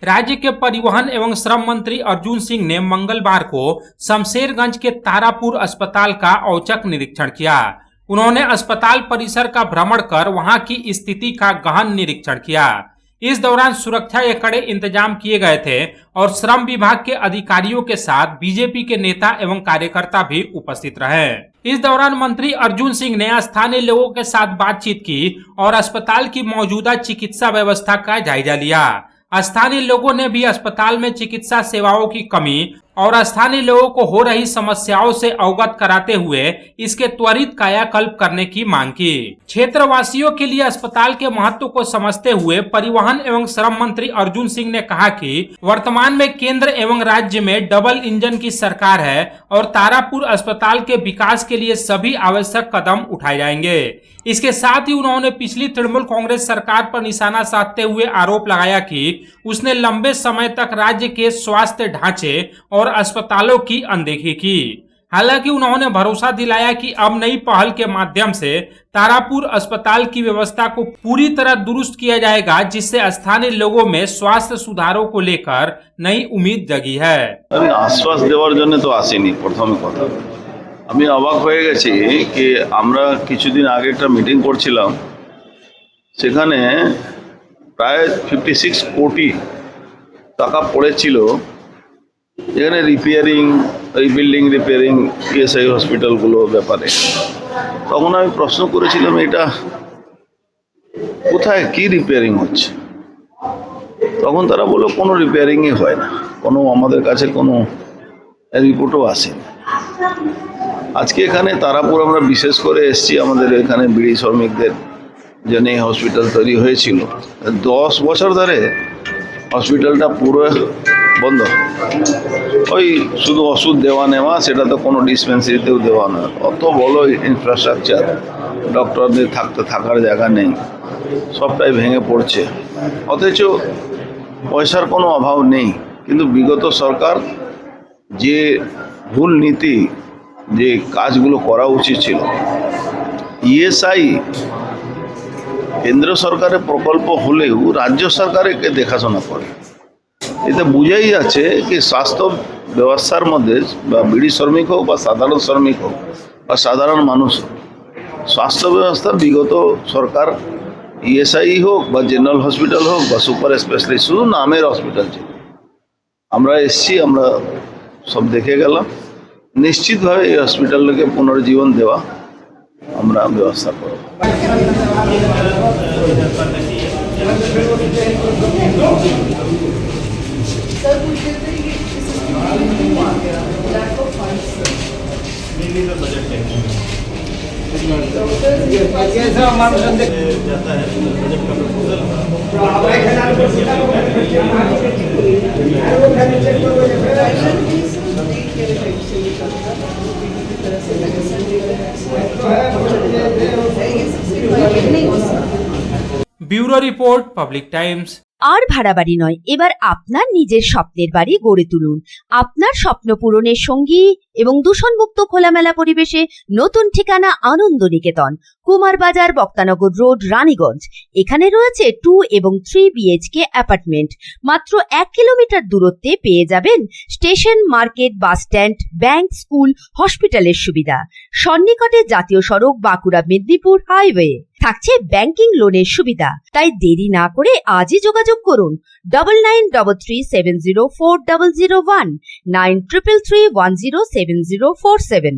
राज्य के परिवहन एवं श्रम मंत्री अर्जुन सिंह ने मंगलवार को शमशेरगंज के तारापुर अस्पताल का औचक निरीक्षण किया। उन्होंने अस्पताल परिसर का भ्रमण कर वहां की स्थिति का गहन निरीक्षण किया। इस दौरान सुरक्षा के कड़े इंतजाम किए गए थे और श्रम विभाग के अधिकारियों के साथ बीजेपी के नेता एवं कार्यकर्ता भी उपस्थित रहे। इस दौरान मंत्री अर्जुन सिंह ने स्थानीय लोगों के साथ बातचीत की और अस्पताल की मौजूदा चिकित्सा व्यवस्था का जायजा लिया। स्थानीय लोगों ने भी अस्पताल में चिकित्सा सेवाओं की कमी और स्थानीय लोगों को हो रही समस्याओं से अवगत कराते हुए इसके त्वरित कायाकल्प करने की मांग की। क्षेत्रवासियों के लिए अस्पताल के महत्व को समझते हुए परिवहन एवं श्रम मंत्री अर्जुन सिंह ने कहा कि वर्तमान में केंद्र एवं राज्य में डबल इंजन की सरकार है और तारापुर अस्पताल के विकास के लिए सभी आवश्यक कदम उठाए जाएंगे। इसके साथ ही उन्होंने पिछली तृणमूल कांग्रेस सरकार पर निशाना साधते हुए आरोप लगाया कि उसने लंबे समय तक राज्य के स्वास्थ्य ढांचे और अस्पतालों की अनदेखी की। हालांकि उन्होंने भरोसा दिलाया कि अब नई पहल के माध्यम से तारापुर अस्पताल की व्यवस्था को पूरी तरह दुरुस्त किया जाएगा, जिससे स्थानीय लोगों में स्वास्थ्य सुधारों को लेकर नई उम्मीद जगी है। आश्वास देवार जन्य तो आसेनी प्रथम कथा আমি অবাক হয়ে গেছি কি আমরা কিছুদিন আগে একটা মিটিং করছিলাম, সেখানে প্রায় 56 কোটি টাকা পড়েছিল এখানে রিপেয়ারিং, রিবিল্ডিং, রিপেয়ারিং ইএসআই হসপিটালগুলোর ব্যাপারে। তখন আমি প্রশ্ন করেছিলাম এটা কোথায় কি রিপেয়ারিং হচ্ছে। তখন তারা বলল কোনো রিপেয়ারিংই হয় না, কোনো আমাদের কাছে কোনো রিপোর্টও আসেনি। আজকে এখানে তারাপুর আমরা বিশেষ করে এসেছি, আমাদের এখানে বিড়ি শ্রমিকদের জন্য হসপিটাল তৈরি হয়েছিল। 10 বছর ধরে হসপিটালটা পুরো বন্ধ, ওই শুধু ওষুধ দেওয়া নেওয়া, সেটা তো কোনো ডিসপেন্সারিতেও দেওয়া নয়। অত বড় ইনফ্রাস্ট্রাকচার, ডক্টরদের থাকার জায়গা নেই, সবটাই ভেঙে পড়ছে। অথচ পয়সার কোনো অভাব নেই, কিন্তু বিগত সরকার যে ভুল নীতি, যে কাজগুলো করা উচিত ছিল, ইএসআই কেন্দ্র সরকারের প্রকল্প হলেও রাজ্য সরকার একে দেখাশোনা করে। এতে বোঝাই যাচ্ছে কি স্বাস্থ্য ব্যবস্থার মধ্যে বা বিড়ি শ্রমিক হোক বা সাধারণ শ্রমিক হোক বা সাধারণ মানুষ হোক, স্বাস্থ্য ব্যবস্থা বিগত সরকার ইএসআই হোক বা জেনারেল হসপিটাল হোক বা সুপার স্পেশালিস্ট, শুধু নামের হসপিটাল ছিল। আমরা এসছি, আমরা সব দেখে গেলাম। নিশ্চিতভাবে এই হসপিটালকে পুনর্জীবন দেওয়া আমরা ব্যবস্থা করব। Bureau report, Public Times. আর ভাড়া বাড়ি নয়, এবার আপনার নিজের স্বপ্নের বাড়ি গড়ে তুলুন। আপনার স্বপ্ন পূরণের সঙ্গী এবং দূষণমুক্ত খোলামেলা পরিবেশে নতুন ঠিকানা আনন্দ নিকেতন, কুমারবাজার, বক্তানগর রোড, রানীগঞ্জ। এখানে রয়েছে 2 এবং 3 BHK অ্যাপার্টমেন্ট। মাত্র 1 কিলোমিটার দূরত্বে পেয়ে যাবেন station, market, bus stand, bank, school, হসপিটালের সুবিধা। সন্নিকটে জাতীয় সড়ক, বাঁকুড়া মেদিনীপুর হাইওয়ে। থাকছে ব্যাংকিং লোনের সুবিধা। তাই দেরি না করে আজই যোগাযোগ করুন 9933704001 9333107047।